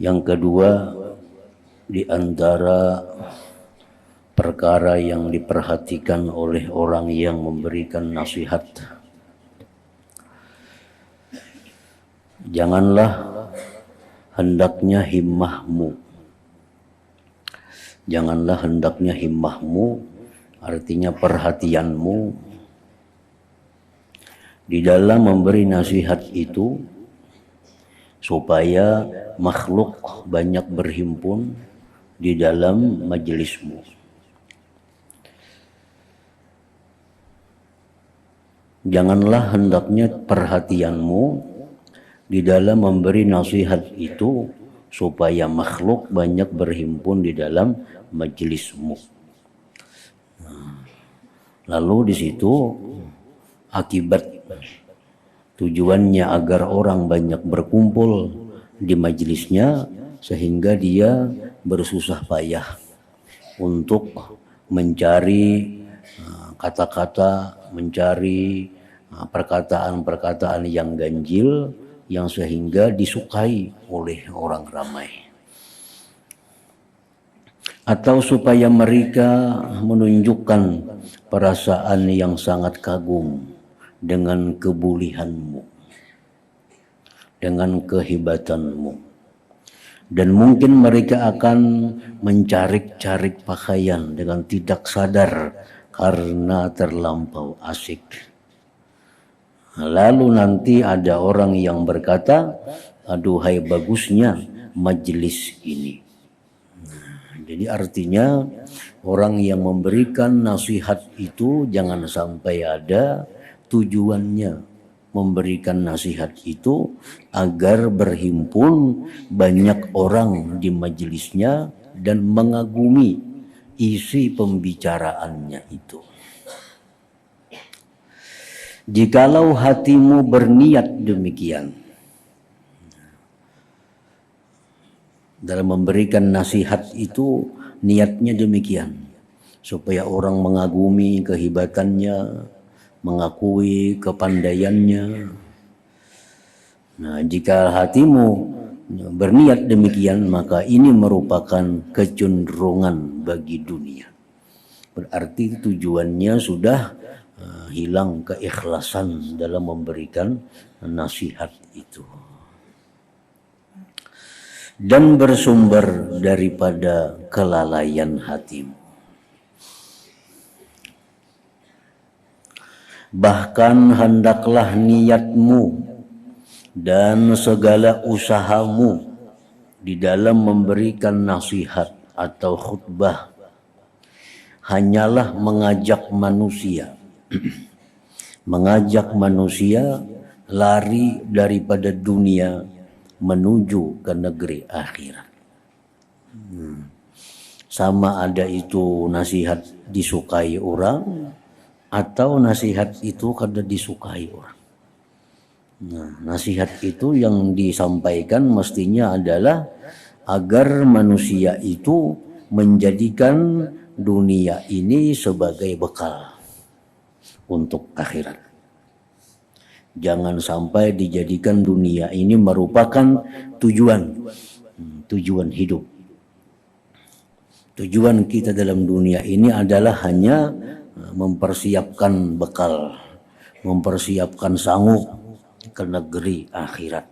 Yang kedua, di antara perkara yang diperhatikan oleh orang yang memberikan nasihat, janganlah hendaknya himmahmu. Janganlah hendaknya himmahmu, artinya perhatianmu di dalam memberi nasihat itu supaya makhluk banyak berhimpun di dalam majelismu. Janganlah hendaknya perhatianmu di dalam memberi nasihat itu supaya makhluk banyak berhimpun di dalam majelismu. Lalu di situ akibat tujuannya agar orang banyak berkumpul di majelisnya sehingga dia bersusah payah untuk mencari kata-kata, mencari perkataan-perkataan yang ganjil yang sehingga disukai oleh orang ramai. Atau supaya mereka menunjukkan perasaan yang sangat kagum dengan kebulihanmu, dengan kehebatanmu. Dan mungkin mereka akan mencari-cari pakaian dengan tidak sadar karena terlampau asik. Lalu nanti ada orang yang berkata, aduhai bagusnya majelis ini. Jadi artinya orang yang memberikan nasihat itu jangan sampai ada tujuannya memberikan nasihat itu agar berhimpun banyak orang di majelisnya dan mengagumi isi pembicaraannya itu. Jikalau hatimu berniat demikian dalam memberikan nasihat itu, niatnya demikian supaya orang mengagumi kehebatannya, mengakui kepandaiannya. Nah, jika hatimu berniat demikian, maka ini merupakan kecenderungan bagi dunia. Berarti tujuannya sudah hilang keikhlasan dalam memberikan nasihat itu. Dan bersumber daripada kelalaian hatimu. Bahkan hendaklah niatmu dan segala usahamu di dalam memberikan nasihat atau khutbah hanyalah mengajak manusia lari daripada dunia menuju ke negeri akhirat. Sama ada itu nasihat disukai orang atau nasihat itu kada disukai orang. Nah, nasihat itu yang disampaikan mestinya adalah agar manusia itu menjadikan dunia ini sebagai bekal untuk akhirat. Jangan sampai dijadikan dunia ini merupakan tujuan hidup. Tujuan kita dalam dunia ini adalah hanya mempersiapkan bekal, mempersiapkan sanggup ke negeri akhirat.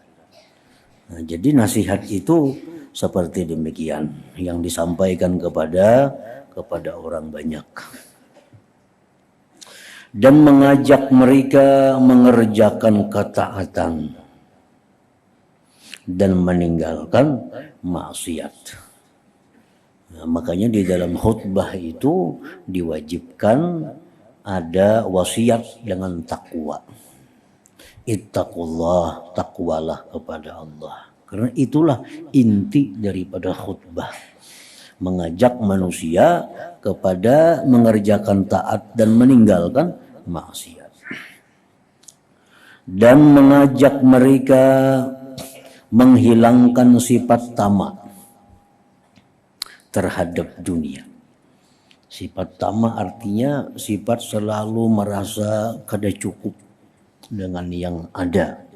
Nah, jadi nasihat itu seperti demikian yang disampaikan kepada orang banyak. Dan mengajak mereka mengerjakan ketaatan dan meninggalkan maksiat. Nah, makanya di dalam khutbah itu diwajibkan ada wasiat dengan takwa. Ittaqullah, takwalah kepada Allah. Karena itulah inti daripada khutbah. Mengajak manusia kepada mengerjakan taat dan meninggalkan maksiat. Dan mengajak mereka menghilangkan sifat tamak terhadap dunia. Sifat tamak artinya sifat selalu merasa kada cukup dengan yang ada.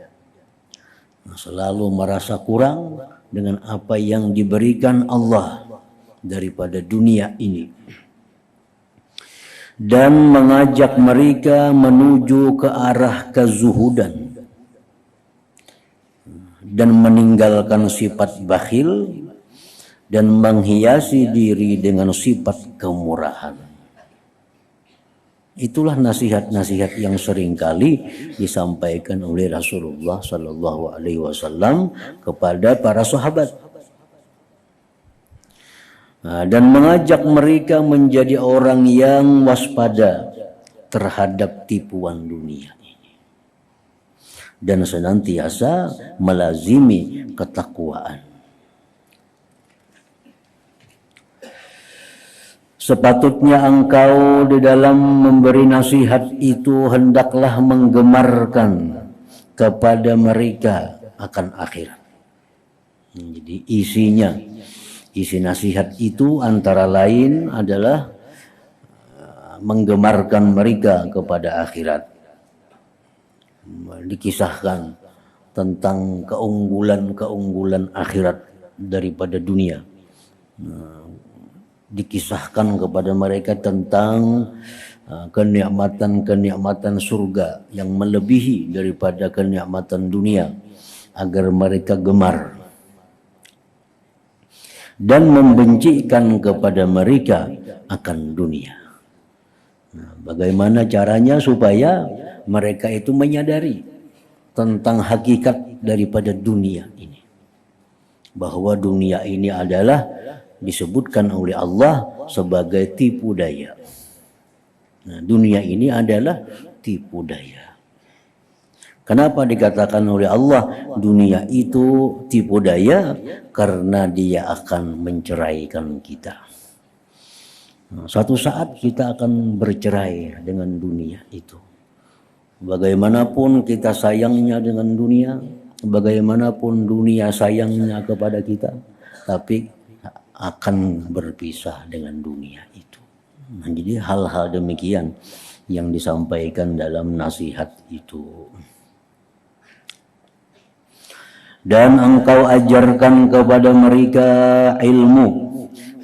Selalu merasa kurang dengan apa yang diberikan Allah daripada dunia ini, dan mengajak mereka menuju ke arah kezuhudan dan meninggalkan sifat bakhil dan menghiasi diri dengan sifat kemurahan. Itulah nasihat-nasihat yang seringkali disampaikan oleh Rasulullah Sallallahu Alaihi Wasallam kepada para sahabat, dan mengajak mereka menjadi orang yang waspada terhadap tipuan dunia ini dan senantiasa melazimi ketakwaan. Sepatutnya engkau di dalam memberi nasihat itu hendaklah menggemarkan kepada mereka akan akhirat. Jadi isi nasihat itu antara lain adalah menggemarkan mereka kepada akhirat. Dikisahkan tentang keunggulan akhirat daripada dunia. Dikisahkan kepada mereka tentang kenikmatan surga yang melebihi daripada kenikmatan dunia, agar mereka gemar, dan membencikan kepada mereka akan dunia. Bagaimana caranya supaya mereka itu menyadari tentang hakikat daripada dunia ini, bahwa dunia ini adalah disebutkan oleh Allah sebagai tipu daya. Dunia ini adalah tipu daya. Kenapa dikatakan oleh Allah dunia itu tipu daya? Karena dia akan menceraikan kita. Suatu saat kita akan bercerai dengan dunia itu. Bagaimanapun kita sayangnya dengan dunia, bagaimanapun dunia sayangnya kepada kita, tapi akan berpisah dengan dunia itu. Jadi hal-hal demikian yang disampaikan dalam nasihat itu. Dan engkau ajarkan kepada mereka ilmu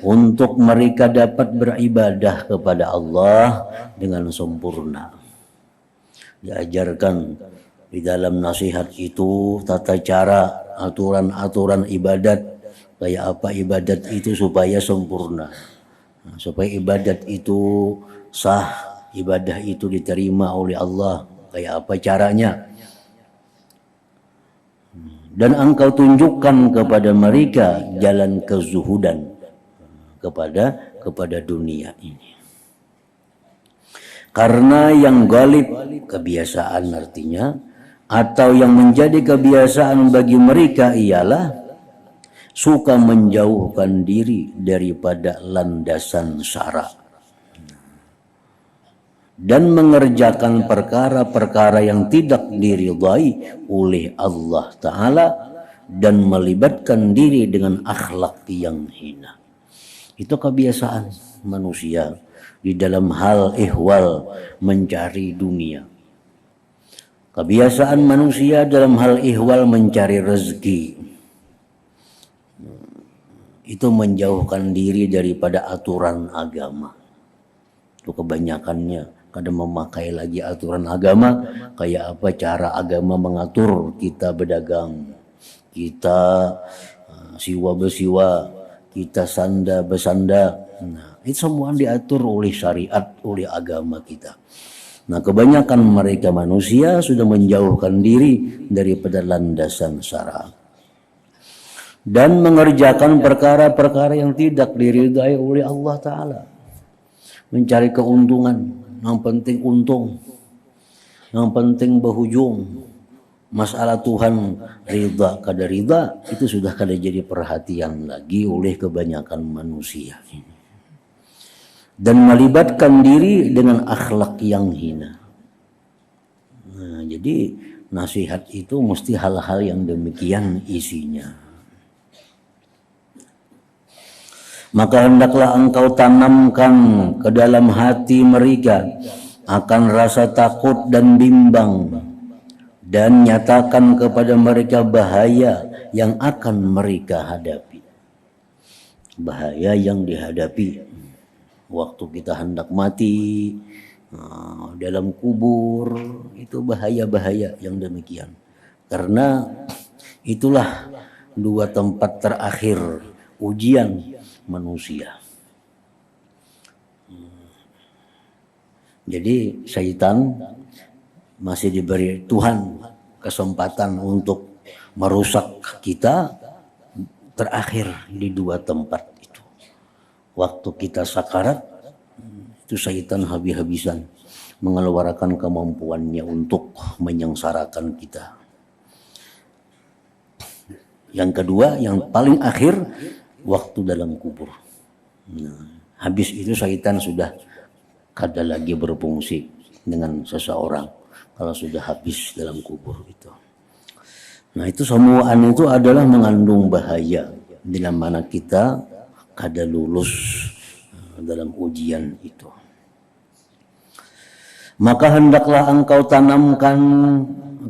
untuk mereka dapat beribadah kepada Allah dengan sempurna. Diajarkan di dalam nasihat itu tata cara, aturan-aturan ibadat, kayak apa ibadat itu supaya sempurna, supaya ibadat itu sah, ibadah itu diterima oleh Allah, kayak apa caranya. Dan engkau tunjukkan kepada mereka jalan kezuhudan kepada dunia ini. Karena yang galib, kebiasaan artinya, atau yang menjadi kebiasaan bagi mereka ialah suka menjauhkan diri daripada landasan syara dan mengerjakan perkara-perkara yang tidak diridhai oleh Allah Ta'ala dan melibatkan diri dengan akhlak yang hina. Itu kebiasaan manusia di dalam hal ihwal mencari dunia. Kebiasaan manusia dalam hal ihwal mencari rezeki itu menjauhkan diri daripada aturan agama. Itu kebanyakannya. Kadang memakai lagi aturan agama, kayak apa cara agama mengatur kita berdagang, kita siwa bersiwa, kita sanda bersanda. Nah, itu semua diatur oleh syariat, oleh agama kita. Nah, kebanyakan mereka manusia sudah menjauhkan diri daripada landasan syara dan mengerjakan perkara-perkara yang tidak diridai oleh Allah Ta'ala. Mencari keuntungan, yang penting untung, yang penting berhujung. Masalah Tuhan ridha kada ridha itu sudah kada jadi perhatian lagi oleh kebanyakan manusia ini. Dan melibatkan diri dengan akhlak yang hina. Nah, jadi nasihat itu mesti hal-hal yang demikian isinya. Maka hendaklah engkau tanamkan ke dalam hati mereka akan rasa takut dan bimbang dan nyatakan kepada mereka bahaya yang akan mereka hadapi. Bahaya yang dihadapi waktu kita hendak mati, dalam kubur, itu bahaya-bahaya yang demikian. Karena itulah dua tempat terakhir ujian manusia. Jadi syaitan masih diberi Tuhan kesempatan untuk merusak kita terakhir di dua tempat itu. Waktu kita sakarat, itu syaitan habis-habisan mengeluarkan kemampuannya untuk menyengsarakan kita. Yang kedua, yang paling akhir, waktu dalam kubur. Habis itu syaitan sudah kada lagi berfungsi dengan seseorang kalau sudah habis dalam kubur itu. Nah, itu semuaan itu adalah mengandung bahaya bila mana kita kada lulus dalam ujian itu. Maka hendaklah engkau tanamkan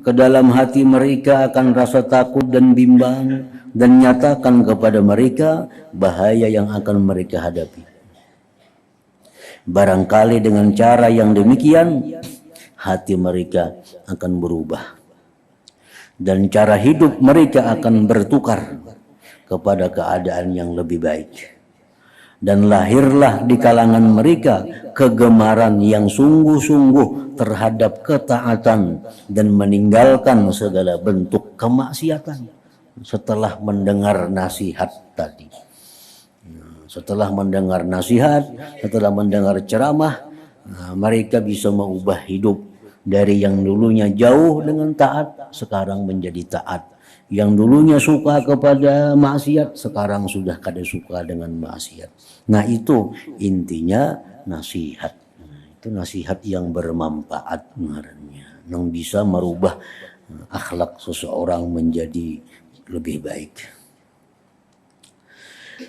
ke dalam hati mereka akan rasa takut dan bimbang, dan nyatakan kepada mereka bahaya yang akan mereka hadapi. Barangkali dengan cara yang demikian hati mereka akan berubah dan cara hidup mereka akan bertukar kepada keadaan yang lebih baik. Dan lahirlah di kalangan mereka kegemaran yang sungguh-sungguh terhadap ketaatan dan meninggalkan segala bentuk kemaksiatan setelah mendengar nasihat tadi. Setelah mendengar nasihat, setelah mendengar ceramah, mereka bisa mengubah hidup dari yang dulunya jauh dengan taat, sekarang menjadi taat. Yang dulunya suka kepada maksiat, sekarang sudah kada suka dengan maksiat. Nah, itu intinya nasihat. Itu nasihat yang bermanfaat ngarannya, yang bisa merubah akhlak seseorang menjadi lebih baik.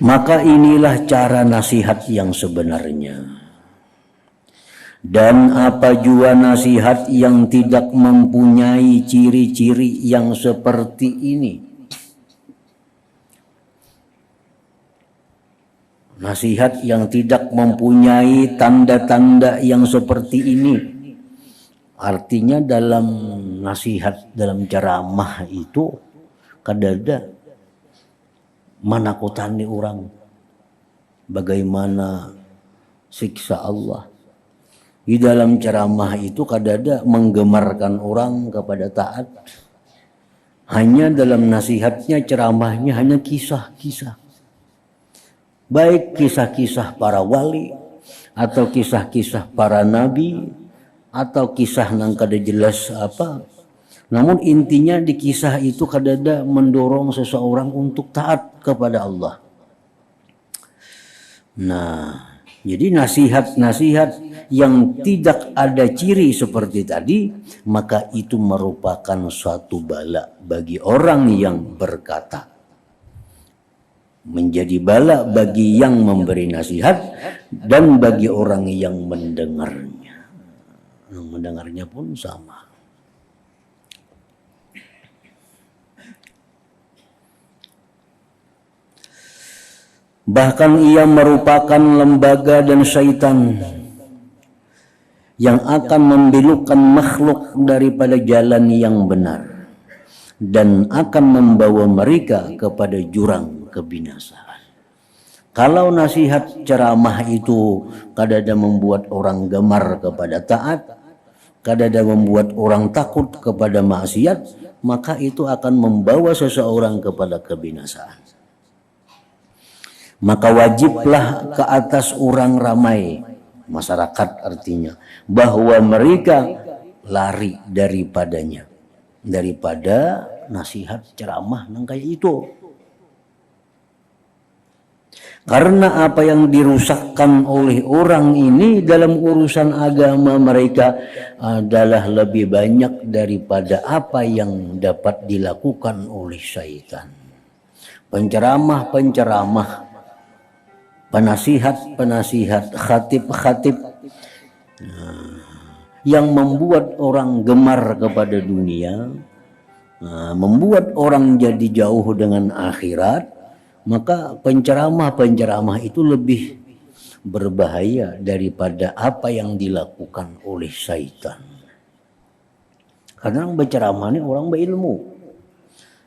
Maka inilah cara nasihat yang sebenarnya. Dan apa jua nasihat yang tidak mempunyai ciri-ciri yang seperti ini. Nasihat yang tidak mempunyai tanda-tanda yang seperti ini. Artinya dalam nasihat, dalam ceramah itu kadada menakutani orang, bagaimana siksa Allah. Di dalam ceramah itu kadada menggemarkan orang kepada taat. Hanya dalam nasihatnya, ceramahnya hanya kisah-kisah. Baik kisah-kisah para wali, atau kisah-kisah para nabi, atau kisah nang kada jelas apa. Namun intinya di kisah itu kadada mendorong seseorang untuk taat kepada Allah. Nah, jadi nasihat-nasihat yang tidak ada ciri seperti tadi, maka itu merupakan suatu bala bagi orang yang berkata. Menjadi bala bagi yang memberi nasihat dan bagi orang yang mendengarnya. Yang mendengarnya pun sama. Bahkan ia merupakan lembaga dan syaitan yang akan membelokkan makhluk daripada jalan yang benar dan akan membawa mereka kepada jurang kebinasaan. Kalau nasihat ceramah itu kadada membuat orang gemar kepada taat, kadada membuat orang takut kepada maksiat, maka itu akan membawa seseorang kepada kebinasaan. Maka wajiblah ke atas orang ramai, masyarakat artinya, bahwa mereka lari daripadanya, daripada nasihat ceramah nang kayak itu. Karena apa yang dirusakkan oleh orang ini dalam urusan agama mereka adalah lebih banyak daripada apa yang dapat dilakukan oleh syaitan. Penceramah-penceramah, penasihat-penasihat, khatib-khatib yang membuat orang gemar kepada dunia, membuat orang jadi jauh dengan akhirat, maka penceramah-penceramah itu lebih berbahaya daripada apa yang dilakukan oleh syaitan. Karena yang berceramah ini orang berilmu.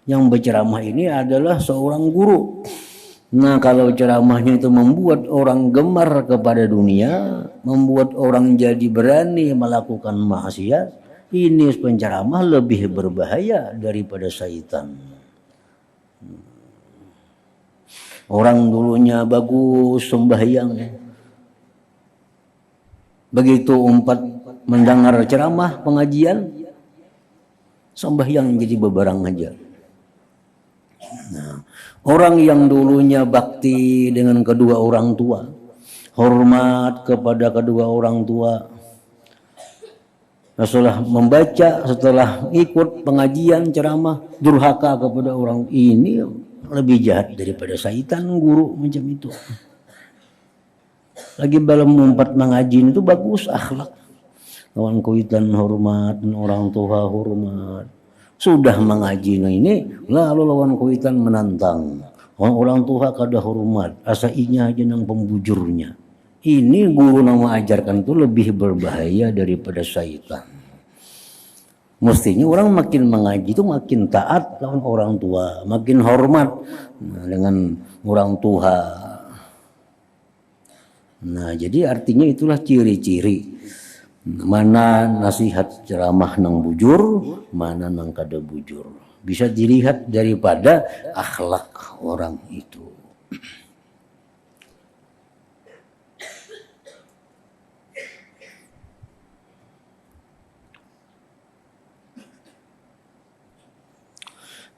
Yang berceramah ini adalah seorang guru. Nah, kalau ceramahnya itu membuat orang gemar kepada dunia, membuat orang jadi berani melakukan maksiat, ini penceramah lebih berbahaya daripada syaitan. Orang dulunya bagus sembahyang, begitu mendengar ceramah pengajian, sembahyang jadi bebarang aja. Nah, orang yang dulunya bakti dengan kedua orang tua, hormat kepada kedua orang tua, setelah membaca, setelah ikut pengajian ceramah, durhaka kepada orang, ini lebih jahat daripada syaitan guru macam itu. Lagi dalam empat mengaji itu bagus akhlak, kawan kuitan hormat, orang tua hormat. Sudah mengaji ini, lalu lawan kuitan menantang. Orang tua kada hormat, asa inya aja nang pembujurnya. Ini guru nama ajarkan itu lebih berbahaya daripada syaitan. Mestinya orang makin mengaji itu makin taat lawan orang tua, makin hormat dengan orang tua. Nah, jadi artinya itulah ciri-ciri. Mana nasihat ceramah nang bujur, mana nang kada bujur. Bisa dilihat daripada akhlak orang itu.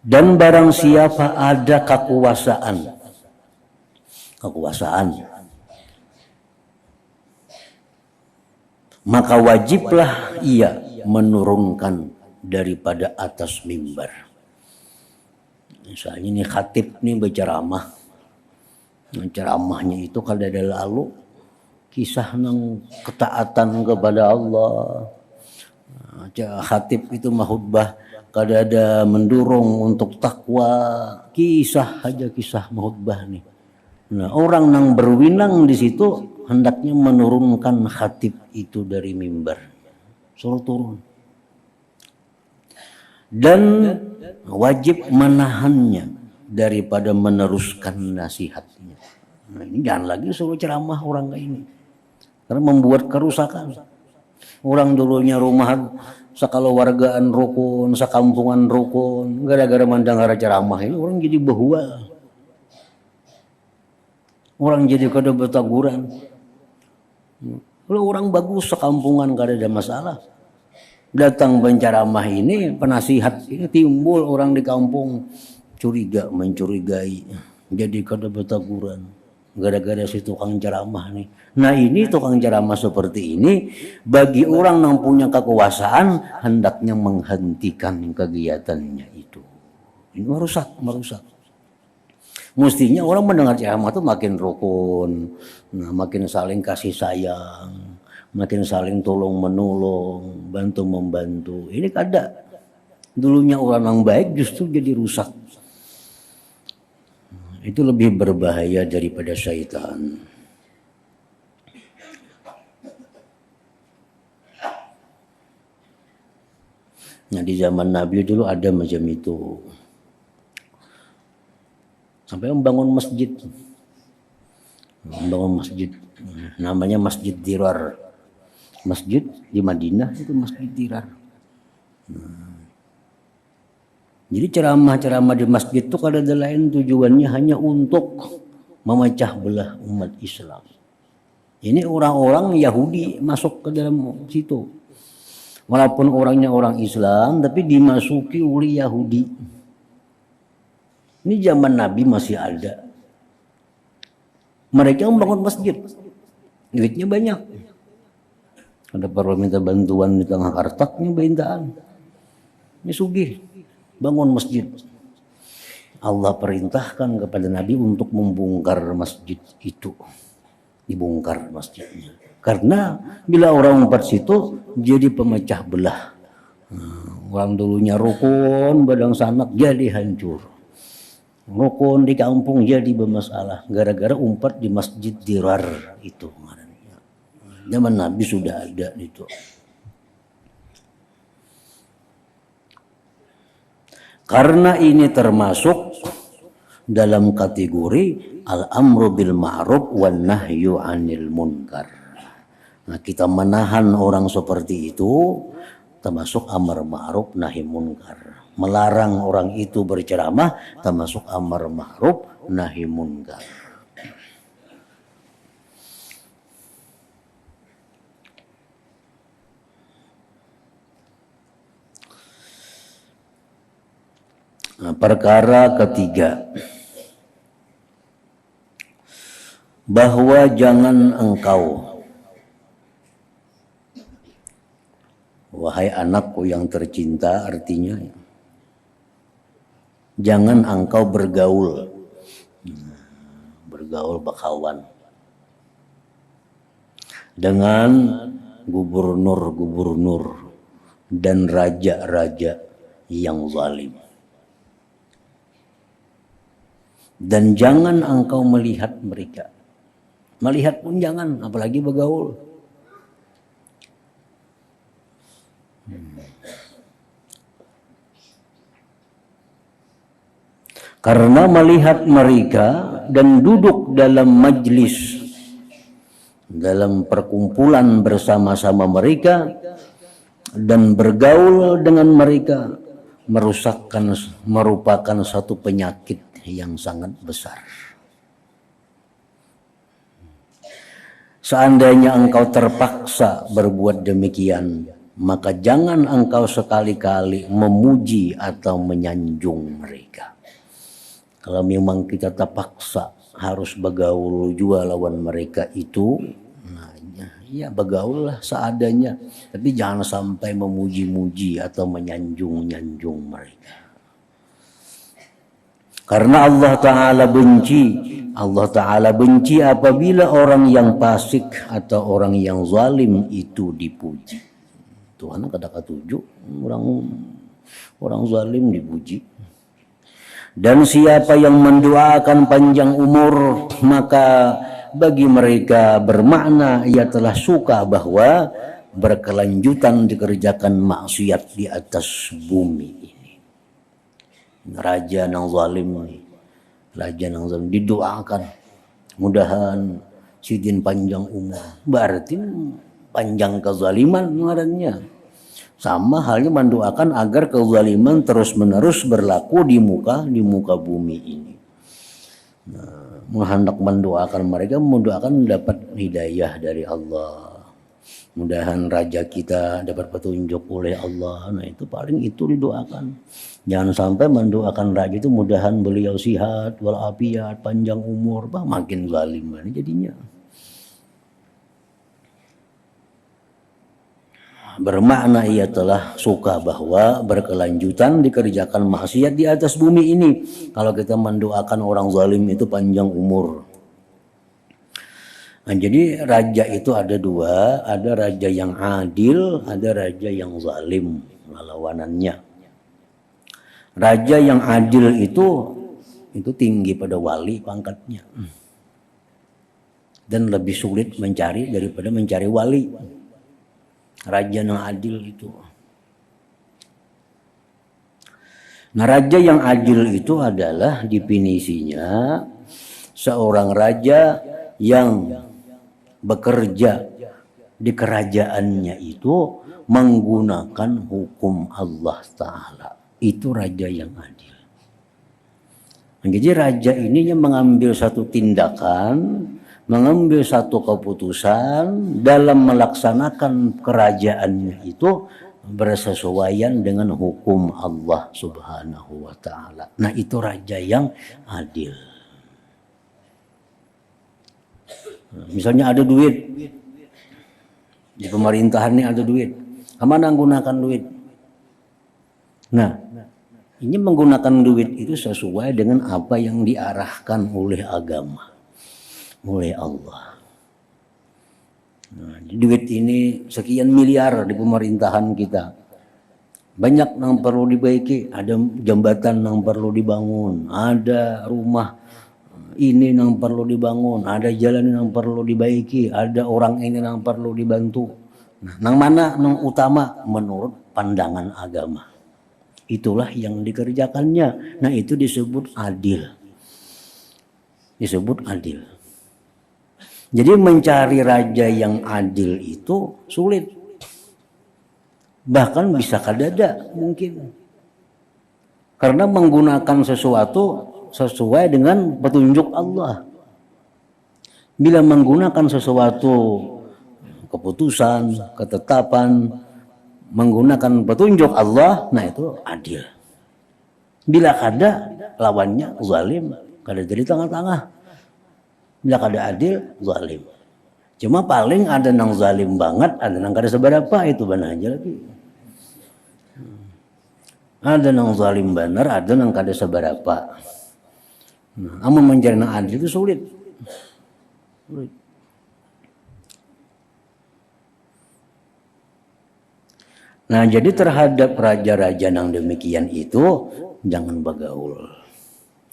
Dan barang siapa ada kekuasaan, maka wajiblah ia menurunkan daripada atas mimbar. Misalnya ini khatib nih berceramah, ceramahnya itu kalau ada lalu kisah nang ketaatan kepada Allah. Khatib itu mahutbah kalau ada mendorong untuk takwa, kisah aja kisah mahutbah nih. Nah, orang yang berwinang di situ hendaknya menurunkan khatib itu dari mimbar, suruh turun, dan wajib menahannya daripada meneruskan nasihatnya. Nah, ini jangan lagi suruh ceramah orang kayak ini, karena membuat kerusakan. Orang dulunya rumah sakalawargaan rukun, sakampungan rukun, gara-gara mendengar ceramah ini orang jadi behual. Orang jadi kada bertaguran. Kalau orang bagus sekampungan kada ada masalah. Datang penceramah ini, penasihat ini timbul orang di kampung curiga, mencurigai. Jadi kada bertaguran. Gara-gara si tukang ceramah nih. Nah, ini tukang ceramah seperti ini bagi orang yang punya kekuasaan hendaknya menghentikan kegiatannya itu. Ini merusak. Mestinya orang mendengar ceramah itu makin rukun, nah, makin saling kasih sayang, makin saling tolong menolong, bantu membantu. Ini kada. Dulunya orang yang baik justru jadi rusak. Itu lebih berbahaya daripada syaitan. Nah, di zaman Nabi dulu ada macam itu. Sampai membangun masjid, namanya Masjid Dirar, masjid di Madinah itu Masjid Dirar. Jadi ceramah-ceramah di masjid itu kada ada lain tujuannya hanya untuk memecah belah umat Islam. Ini orang-orang Yahudi masuk ke dalam situ, walaupun orangnya orang Islam tapi dimasuki oleh Yahudi. Ini zaman Nabi masih ada. Mereka membangun masjid. Duitnya banyak. Ada perlu minta bantuan di tengah kartaknya berintaan. Ini sugih. Bangun masjid. Allah perintahkan kepada Nabi untuk membongkar masjid itu. Dibongkar masjidnya. Karena bila orang umpat situ jadi pemecah belah. Orang dulunya rukun badang sanak jadi hancur. Rukun di kampung jadi bermasalah gara-gara umpat di masjid dirar itu. Zaman Nabi sudah ada itu. Karena ini termasuk dalam kategori al-amru bil ma'ruf wan nahyu 'anil munkar. Nah, kita menahan orang seperti itu termasuk amar ma'ruf nahi munkar. Melarang orang itu berceramah termasuk amar ma'ruf nahi munkar. Nah, perkara ketiga, bahwa jangan engkau, wahai anakku yang tercinta, artinya jangan engkau bergaul berkawan dengan gubernur-gubernur dan raja-raja yang zalim. Dan jangan engkau melihat mereka. Melihat pun jangan, apalagi bergaul. Karena melihat mereka dan duduk dalam majlis, dalam perkumpulan bersama-sama mereka dan bergaul dengan mereka merupakan satu penyakit yang sangat besar. Seandainya engkau terpaksa berbuat demikian, maka jangan engkau sekali-kali memuji atau menyanjung mereka. Kalau memang kita terpaksa harus bergaul juga lawan mereka itu, nah, ya bergaullah seadanya, tapi jangan sampai memuji-muji atau menyanjung-nyanjung mereka. Karena Allah Ta'ala benci apabila orang yang fasik atau orang yang zalim itu dipuji. Tuhan kata ketujuh, orang zalim dipuji. Dan siapa yang mendoakan panjang umur, maka bagi mereka bermakna ia telah suka bahwa berkelanjutan dikerjakan maksiat di atas bumi ini. Raja yang zalim, didoakan mudahan sidin panjang umur, berarti panjang kezaliman ngarannya. Sama halnya mendoakan agar kezaliman terus menerus berlaku di muka bumi ini. Nah, menghendak mendoakan mereka, mendoakan dapat hidayah dari Allah. Mudahan raja kita dapat petunjuk oleh Allah. Nah, itu paling itu didoakan. Jangan sampai mendoakan raja itu mudahan beliau sihat walafiat, panjang umur, makin zalim jadinya. Bermakna ia telah suka bahwa berkelanjutan dikerjakan maksiat di atas bumi ini. Kalau kita mendoakan orang zalim itu panjang umur. Nah, jadi raja itu ada dua, ada raja yang adil, ada raja yang zalim, lawanannya. Raja yang adil itu tinggi pada wali pangkatnya. Dan lebih sulit mencari daripada mencari wali. Raja yang adil itu. Nah, raja yang adil itu adalah definisinya seorang raja yang bekerja di kerajaannya itu menggunakan hukum Allah Ta'ala. Itu raja yang adil. Jadi raja ini yang mengambil satu tindakan, mengambil satu keputusan dalam melaksanakan kerajaannya itu bersesuaian dengan hukum Allah Subhanahu wa Ta'ala. Nah, itu raja yang adil. Misalnya ada duit di pemerintahan ini, ada duit, kemana menggunakan duit? Nah, ini menggunakan duit itu sesuai dengan apa yang diarahkan oleh agama, oleh Allah. Nah, duit ini sekian miliar di pemerintahan kita. Banyak yang perlu dibaiki, ada jembatan yang perlu dibangun, ada rumah ini yang perlu dibangun, ada jalan yang perlu dibaiki, ada orang ini yang perlu dibantu. Nah, yang mana yang utama menurut pandangan agama. Itulah yang dikerjakannya. Nah, itu disebut adil. Disebut adil. Jadi mencari raja yang adil itu sulit. Bahkan bisa kadada mungkin. Karena menggunakan sesuatu sesuai dengan petunjuk Allah. Bila menggunakan sesuatu keputusan, ketetapan, menggunakan petunjuk Allah, nah itu adil. Bila kada lawannya zalim, kada jadi tengah-tengah. Bila kada adil, zalim. Cuma paling ada nang zalim banget, ada nang kada seberapa, itu benar aja lagi. Ada nang zalim benar, ada nang kada seberapa. Nah, amun mencari nang adil itu sulit. Sulit. Nah, jadi terhadap raja-raja yang demikian itu jangan bagaul.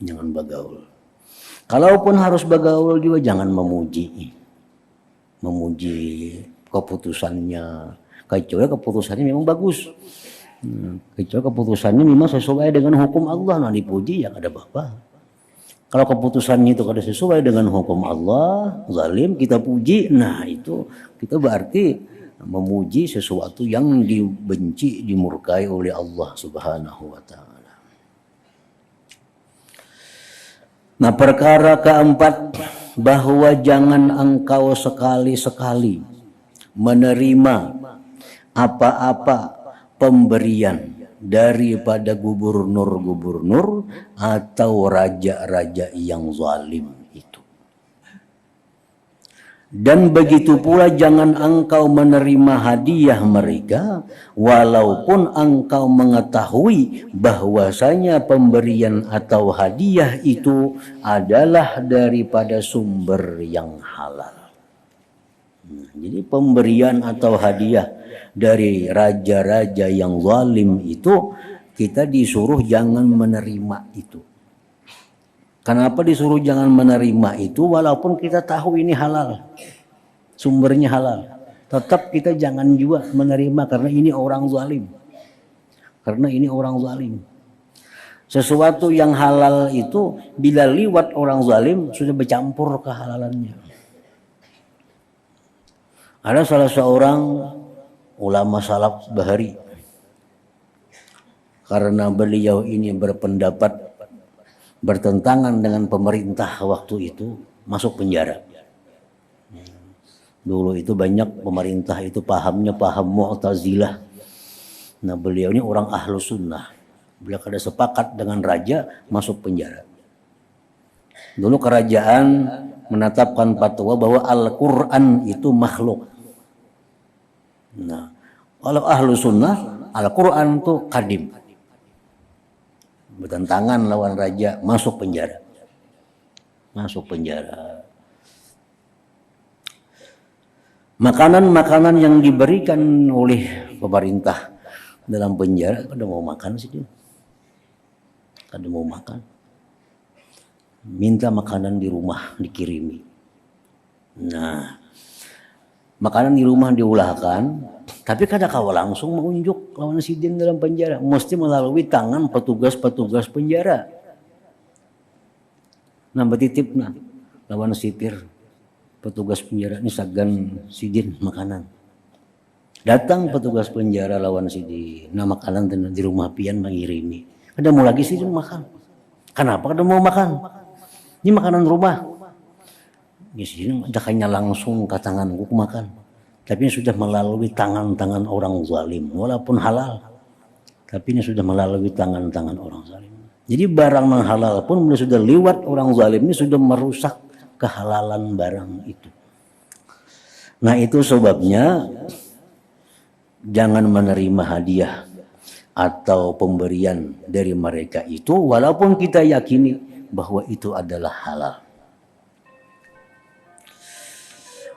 Jangan bagaul. Kalaupun harus bagaul juga jangan memuji. Memuji keputusannya. Kecuali keputusannya memang bagus. Kecuali keputusannya memang sesuai dengan hukum Allah. Nah, dipuji ya kada apa-apa. Kalau keputusannya itu kada sesuai dengan hukum Allah, zalim, kita puji. Nah, itu kita berarti memuji sesuatu yang dibenci, dimurkai oleh Allah Subhanahu wa ta'ala. Nah, perkara keempat, bahwa jangan engkau sekali-sekali menerima apa-apa pemberian daripada gubernur-gubernur atau raja-raja yang zalim itu. Dan begitu pula jangan engkau menerima hadiah mereka walaupun engkau mengetahui bahwasanya pemberian atau hadiah itu adalah daripada sumber yang halal. Nah, jadi pemberian atau hadiah dari raja-raja yang zalim itu kita disuruh jangan menerima itu. Kenapa disuruh jangan menerima itu walaupun kita tahu ini halal, sumbernya halal. Tetap kita jangan juga menerima karena ini orang zalim. Karena ini orang zalim. Sesuatu yang halal itu bila liwat orang zalim sudah bercampur kehalalannya. Ada salah seorang ulama salaf Bahari. Karena beliau ini berpendapat bertentangan dengan pemerintah waktu itu, masuk penjara. Dulu itu banyak pemerintah itu pahamnya paham Mu'tazilah. Nah, beliau ini orang ahlu sunnah. Beliau kada sepakat dengan raja, masuk penjara. Dulu kerajaan menetapkan fatwa bahwa Al-Quran itu makhluk. Nah, kalau ahlu sunnah, Al-Quran itu kadim. Bertentangan lawan raja, masuk penjara. Masuk penjara. Makanan-makanan yang diberikan oleh pemerintah dalam penjara, kada mau makan sih dia. Kada mau makan. Minta makanan di rumah dikirimi. Nah, makanan di rumah diulahkan, tapi kada kawa langsung mengunjuk lawan sidin dalam penjara, mesti melalui tangan petugas-petugas penjara. Nah, betitipna lawan sipir petugas penjara ini sagan sidin makanan. Datang petugas penjara lawan sidin, nah makanan di rumah pian mengirimi. Kada mau lagi sidin makan. Kenapa kada mau makan? Ini makanan rumah. Ya sidin dakanya langsung ke tanganku makan. Tapi ini sudah melalui tangan-tangan orang zalim, walaupun halal. Tapi ini sudah melalui tangan-tangan orang zalim. Jadi barang yang halal pun sudah lewat orang zalim ini sudah merusak kehalalan barang itu. Nah, itu sebabnya jangan menerima hadiah atau pemberian dari mereka itu walaupun kita yakini bahwa itu adalah halal.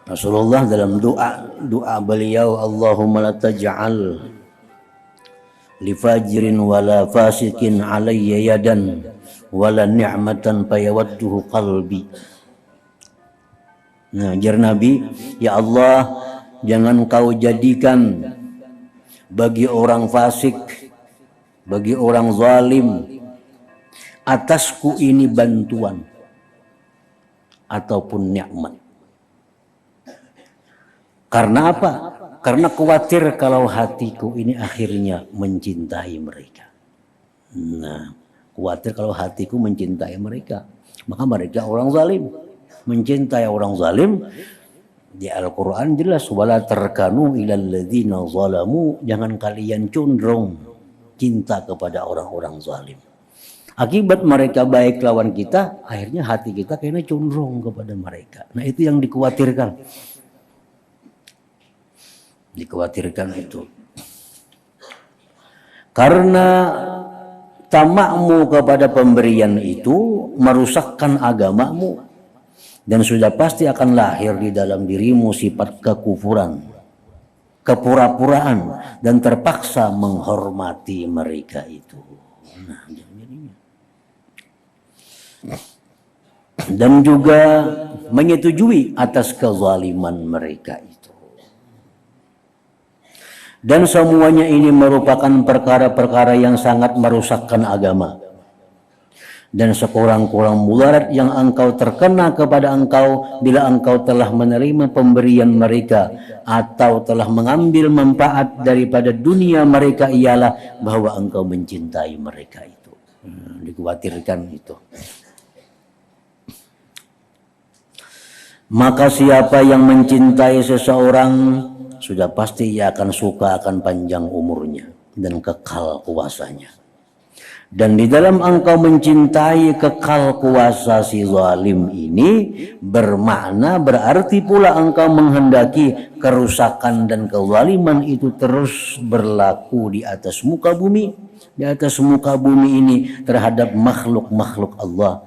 Rasulullah dalam doa beliau, Allahumma la taj'al li fajirin wala fasikin alayya yadan wala ni'matan fayawadduhu qalbi. Nah, jar Nabi, ya Allah, jangan kau jadikan bagi orang fasik, bagi orang zalim atasku ini bantuan ataupun nikmat. Karena apa? Karena khawatir kalau hatiku ini akhirnya mencintai mereka. Nah, khawatir kalau hatiku mencintai mereka, maka mereka orang zalim. Mencintai orang zalim, di Al-Quran jelas, wala tarkanu ilal ladzina zalamu, jangan kalian condong cinta kepada orang-orang zalim. Akibat mereka baik lawan kita, akhirnya hati kita kayaknya condong kepada mereka. Nah, itu yang dikhawatirkan. Dikhawatirkan itu. Karena tamakmu kepada pemberian itu merusakkan agamamu, dan sudah pasti akan lahir di dalam dirimu sifat kekufuran, kepura-puraan, dan terpaksa menghormati mereka itu. Nah, dan juga menyetujui atas kezaliman mereka itu. Dan semuanya ini merupakan perkara-perkara yang sangat merusakkan agama. Dan sekurang-kurang mudarat yang engkau terkena kepada engkau bila engkau telah menerima pemberian mereka atau telah mengambil manfaat daripada dunia mereka ialah bahwa engkau mencintai mereka itu. Dikhawatirkan itu. Maka siapa yang mencintai seseorang, sudah pasti ia akan suka akan panjang umurnya dan kekal kuasanya. Dan di dalam engkau mencintai kekal kuasa si zalim ini, bermakna berarti pula engkau menghendaki kerusakan dan kezaliman itu terus berlaku di atas muka bumi. Di atas muka bumi ini terhadap makhluk-makhluk Allah.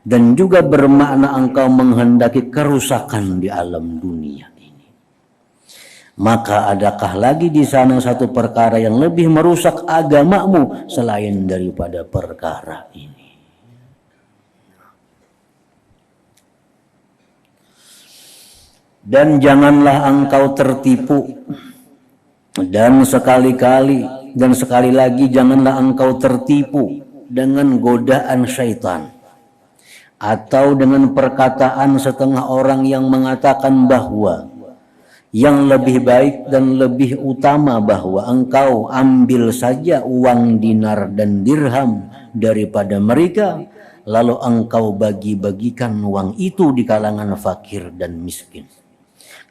Dan juga bermakna engkau menghendaki kerusakan di alam dunia. Maka adakah lagi di sana satu perkara yang lebih merusak agamamu selain daripada perkara ini? Dan janganlah engkau tertipu, dan sekali-kali dan sekali lagi janganlah engkau tertipu dengan godaan syaitan atau dengan perkataan setengah orang yang mengatakan bahwa yang lebih baik dan lebih utama bahwa engkau ambil saja uang dinar dan dirham daripada mereka, lalu engkau bagi-bagikan uang itu di kalangan fakir dan miskin.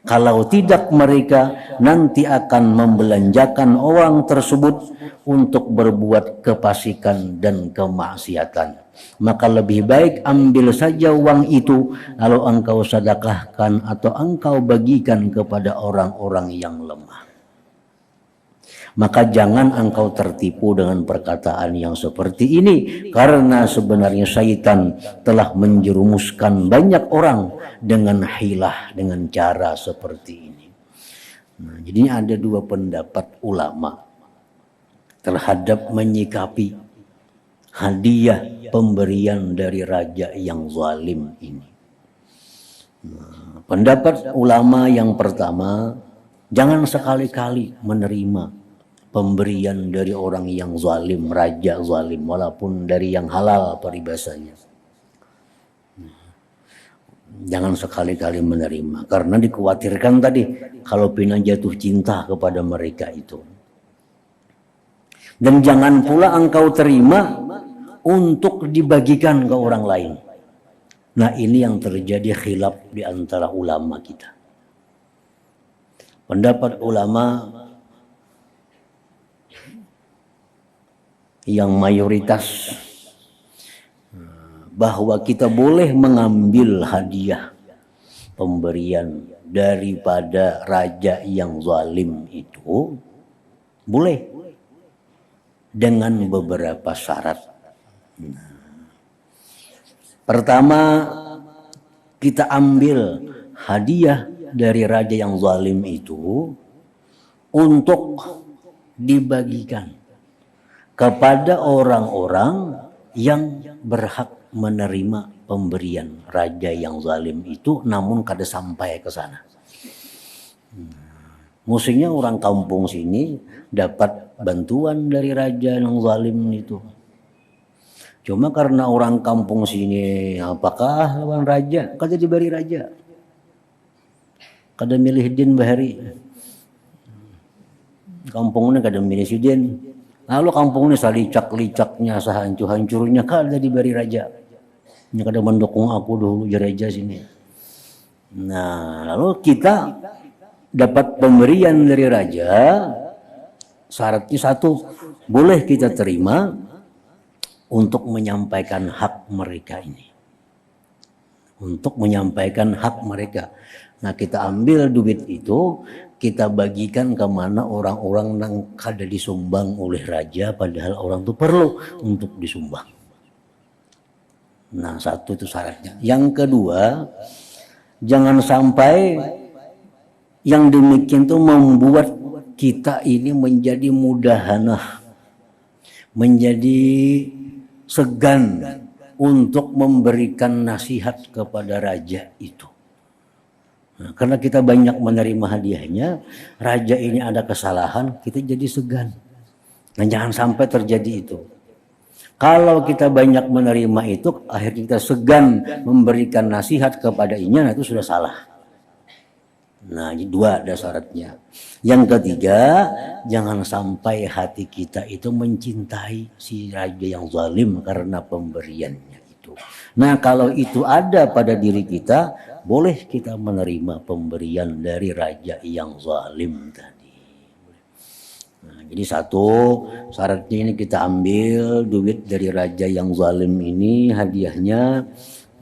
Kalau tidak, mereka nanti akan membelanjakan orang tersebut untuk berbuat kefasikan dan kemaksiatan. Maka lebih baik ambil saja uang itu lalu engkau sedekahkan atau engkau bagikan kepada orang-orang yang lemah. Maka jangan engkau tertipu dengan perkataan yang seperti ini, karena sebenarnya syaitan telah menjerumuskan banyak orang dengan hilah, dengan cara seperti ini. Nah, jadi ada dua pendapat ulama terhadap menyikapi hadiah pemberian dari raja yang zalim ini. Nah, pendapat ulama yang pertama, jangan sekali-kali menerima pemberian dari orang yang zalim, raja zalim, walaupun dari yang halal peribahasanya. Jangan sekali-kali menerima, karena dikhawatirkan tadi kalau pina jatuh cinta kepada mereka itu. Dan jangan pula engkau terima untuk dibagikan ke orang lain. Nah, ini yang terjadi khilaf di antara ulama kita. Pendapat ulama yang mayoritas bahwa kita boleh mengambil hadiah pemberian daripada raja yang zalim itu, boleh dengan beberapa syarat. Pertama, kita ambil hadiah dari raja yang zalim itu untuk dibagikan kepada orang-orang yang berhak menerima pemberian raja yang zalim itu, namun kada sampai ke sana. Musiknya orang kampung sini dapat bantuan dari raja yang zalim itu. Cuma karena orang kampung sini apakah lawan raja, kada diberi raja, kada milih din bahari. Kampungnya kada milih sidin. Lalu kampungnya salicak-licaknya, sahancur-hancurnya kada diberi raja. Ini kada mendukung aku dulu gereja sini. Nah, lalu kita dapat pemberian dari raja, syaratnya satu, boleh kita terima untuk menyampaikan hak mereka ini. Untuk menyampaikan hak mereka. Nah, kita ambil duit itu, kita bagikan kemana orang-orang yang kada disumbang oleh raja, padahal orang itu perlu untuk disumbang. Nah, satu itu syaratnya. Yang kedua, jangan sampai yang demikian itu membuat kita ini menjadi mudahana, menjadi segan untuk memberikan nasihat kepada raja itu. Nah, karena kita banyak menerima hadiahnya, raja ini ada kesalahan, kita jadi segan. Nah, jangan sampai terjadi itu. Kalau kita banyak menerima itu, akhirnya kita segan memberikan nasihat kepadanya, nah itu sudah salah. Nah, dua ada syaratnya. Yang ketiga, jangan sampai hati kita itu mencintai si raja yang zalim karena pemberiannya itu. Nah, kalau itu ada pada diri kita, boleh kita menerima pemberian dari raja yang zalim tadi. Nah, jadi satu syaratnya ini kita ambil duit dari raja yang zalim ini, hadiahnya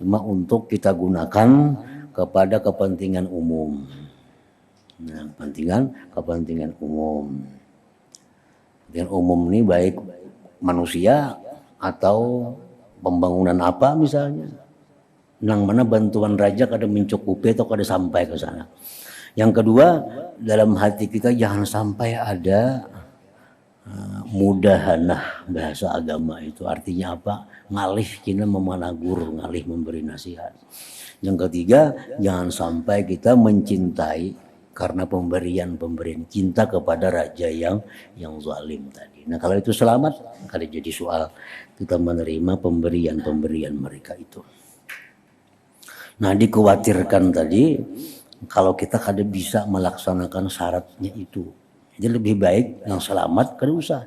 cuma untuk kita gunakan kepada kepentingan umum. Nah, kepentingan umum. Kepentingan umum ini baik manusia atau pembangunan apa misalnya. Nang mana bantuan raja kada mencukupi atau kada sampai ke sana. Yang kedua, dalam hati kita jangan sampai ada mudahanah, bahasa agama itu artinya apa? Ngalih kina memanagur, ngalih memberi nasihat. Yang ketiga, jangan sampai kita mencintai karena pemberian cinta kepada raja yang zalim tadi. Nah, kalau itu selamat, kada jadi soal kita menerima pemberian mereka itu. Nah, dikhawatirkan tadi kalau kita kada bisa melaksanakan syaratnya itu. Jadi lebih baik yang selamat kada usah.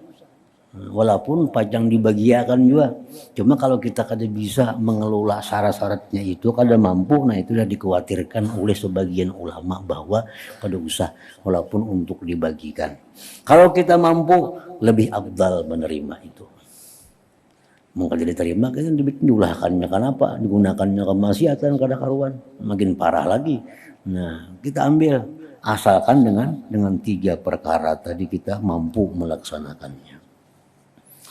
Walaupun pajang dibagiakan juga. Cuma kalau kita kada bisa mengelola syarat-syaratnya itu, kada mampu, nah itu sudah dikhawatirkan oleh sebagian ulama bahwa kada usah walaupun untuk dibagikan. Kalau kita mampu, lebih afdal menerima itu. Maka tidak diterima kan diulahkannya kenapa? Digunakannya kemaksiatan kada karuan, makin parah lagi. Nah, kita ambil asalkan dengan 3 perkara tadi kita mampu melaksanakannya.